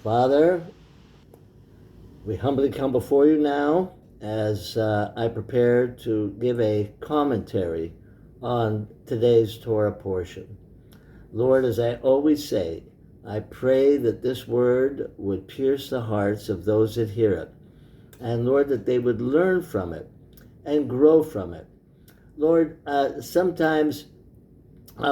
Father, we humbly come before you now as I prepare to give a commentary on today's Torah portion. Lord, as I always say, I pray that this word would pierce the hearts of those that hear it. And Lord, that they would learn from it and grow from it. Lord, sometimes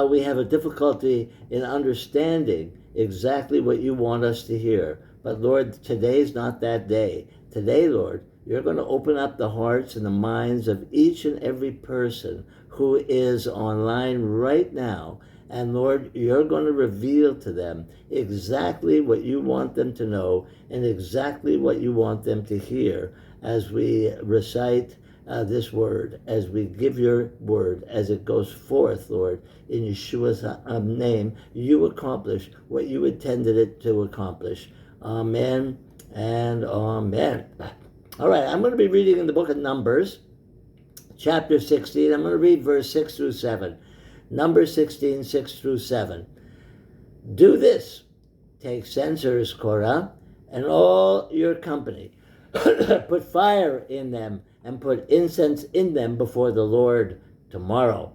we have a difficulty in understanding exactly what you want us to hear. But Lord, today's not that day. Today, Lord, you're going to open up the hearts and the minds of each and every person who is online right now. And Lord, you're going to reveal to them exactly what you want them to know and exactly what you want them to hear as we recite this word, as we give your word, as it goes forth, Lord, in Yeshua's name. You accomplish what you intended it to accomplish. Amen and amen. All right, I'm going to be reading in the book of Numbers, chapter 16. I'm going to read verse 6 through 7. Numbers 16, 6 through 7. Do this. Take censers, Korah, and all your company. Put fire in them and put incense in them before the Lord tomorrow.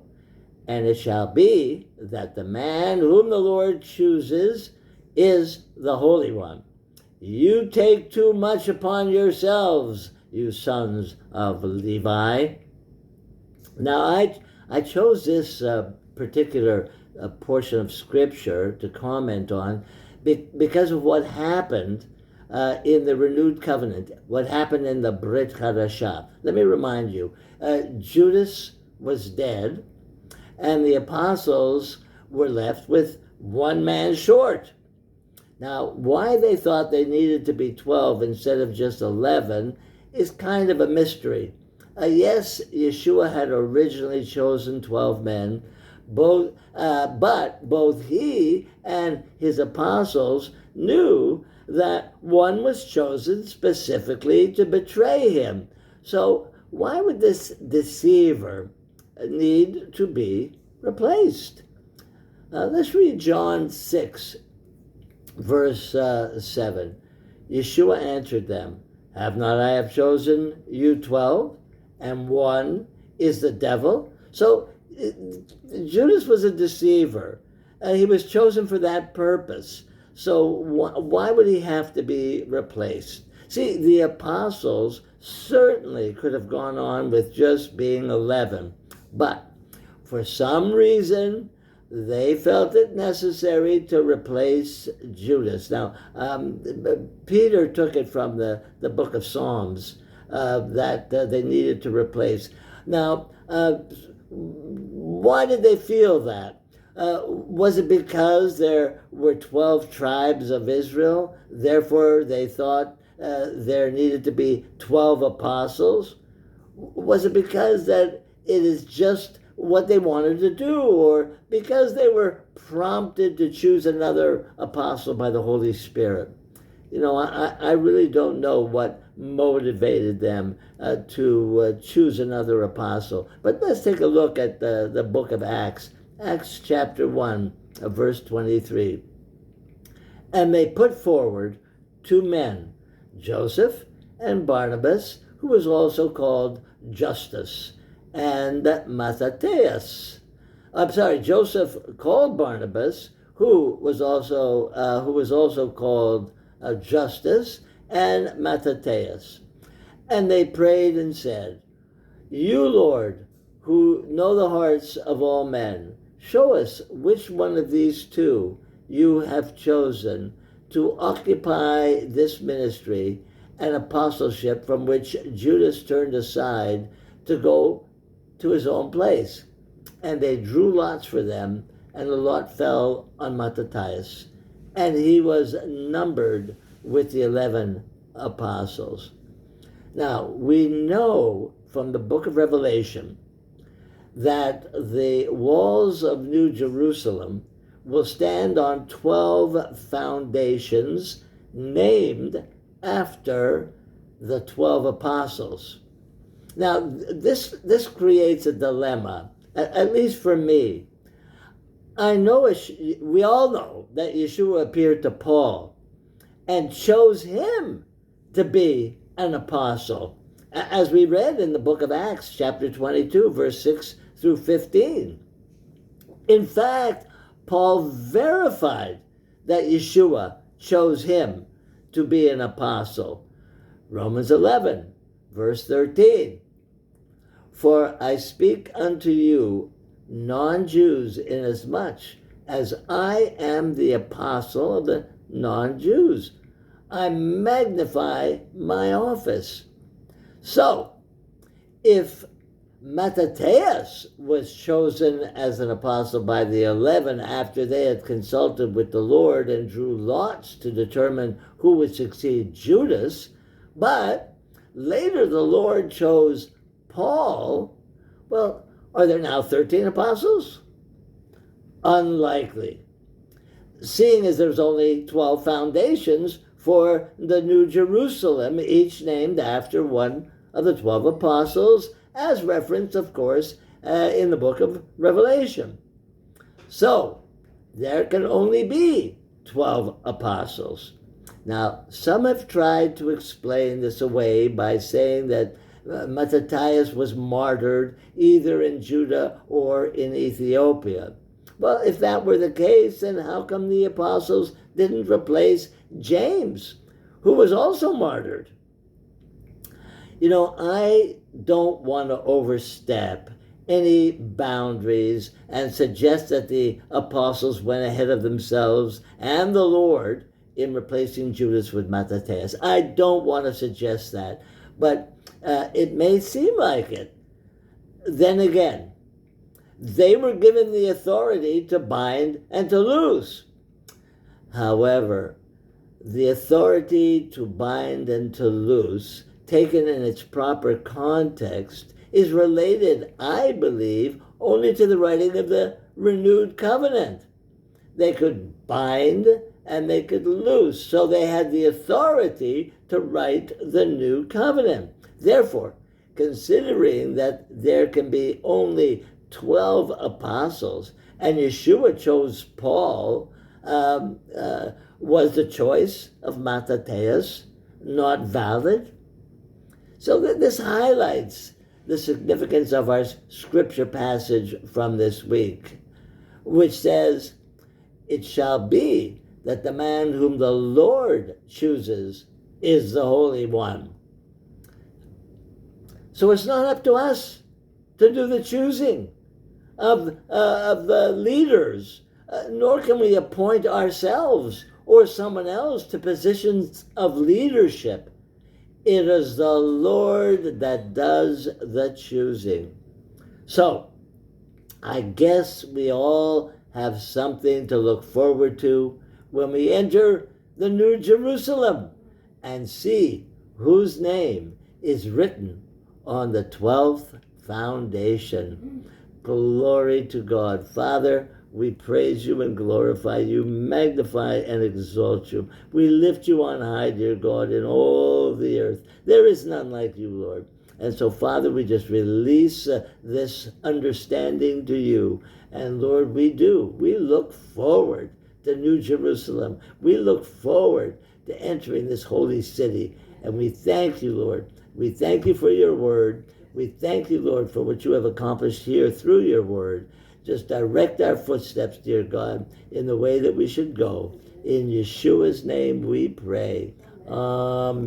And it shall be that the man whom the Lord chooses is the Holy One. You take too much upon yourselves, you sons of Levi. Now, I chose this particular portion of Scripture to comment on because of what happened in the renewed covenant, what happened in the Brit Parasha. Let me remind you, Judas was dead, and the apostles were left with one man short. Now, why they thought they needed to be 12 instead of just 11 is kind of a mystery. Yes, Yeshua had originally chosen 12 men, but both he and his apostles knew that one was chosen specifically to betray him. So why would this deceiver need to be replaced? Let's read John 6, verse 7. Yeshua answered them, have not I have chosen you 12, and one is the devil? So Judas was a deceiver. He was chosen for that purpose. So why would he have to be replaced? See, the apostles certainly could have gone on with just being 11, but for some reason, they felt it necessary to replace Judas. Now, Peter took it from the book of Psalms that they needed to replace. Now, why did they feel that? Was it because there were 12 tribes of Israel? Therefore, they thought there needed to be 12 apostles? Was it because that it is just what they wanted to do, or because they were prompted to choose another apostle by the Holy Spirit? You know, I really don't know what motivated them to choose another apostle. But let's take a look at the book of Acts. Acts chapter 1, verse 23. And they put forward 2 men, Joseph and Barnabas, who was also called Justus, and Matthias. Joseph called Barnabas, who was also called Justus, and Matthias. And they prayed and said, you, Lord, who know the hearts of all men, show us which one of these 2 you have chosen to occupy this ministry and apostleship from which Judas turned aside to go to his own place. And they drew lots for them, and the lot fell on Matthias, and he was numbered with the 11 apostles. Now, we know from the book of Revelation that the walls of New Jerusalem will stand on 12 foundations named after the 12 apostles. Now, this creates a dilemma, at least for me. We all know that Yeshua appeared to Paul, and chose him to be an apostle, as we read in the book of Acts, chapter 22, verse 6 through 15. In fact, Paul verified that Yeshua chose him to be an apostle. Romans 11, verse 13. For I speak unto you, non-Jews, inasmuch as I am the apostle of the non-Jews. I magnify my office. So, if Mattathias was chosen as an apostle by the 11 after they had consulted with the Lord and drew lots to determine who would succeed Judas, but later the Lord chose Paul, well, are there now 13 apostles? Unlikely, seeing as there's only 12 foundations for the New Jerusalem, each named after one of the 12 apostles, as referenced, of course, in the book of Revelation. So, there can only be 12 apostles. Now, some have tried to explain this away by saying that Mattathias was martyred either in Judah or in Ethiopia. Well, if that were the case, then how come the apostles didn't replace James, who was also martyred? You know, I don't want to overstep any boundaries and suggest that the apostles went ahead of themselves and the Lord in replacing Judas with Mattathias. I don't want to suggest that, but it may seem like it. Then again, they were given the authority to bind and to loose. However, the authority to bind and to loose, taken in its proper context, is related, I believe, only to the writing of the renewed covenant. They could bind and they could loose, so they had the authority to write the new covenant. Therefore, considering that there can be only 12 apostles, and Yeshua chose Paul, was the choice of Mattathias not valid? So this highlights the significance of our scripture passage from this week, which says, "It shall be that the man whom the Lord chooses is the Holy One." So it's not up to us to do the choosing of the leaders, nor can we appoint ourselves or someone else to positions of leadership. It is the Lord that does the choosing. So, I guess we all have something to look forward to when we enter the New Jerusalem and see whose name is written on the 12th foundation. Glory to God. Father, we praise you and glorify you, magnify and exalt you. We lift you on high, dear God, in all the earth. There is none like you, Lord. And so, Father, we just release this understanding to you. And Lord, we look forward to New Jerusalem. We look forward to entering this holy city. And we thank you, Lord. We thank you for your word. We thank you, Lord, for what you have accomplished here through your word. Just direct our footsteps, dear God, in the way that we should go. In Yeshua's name we pray. Amen.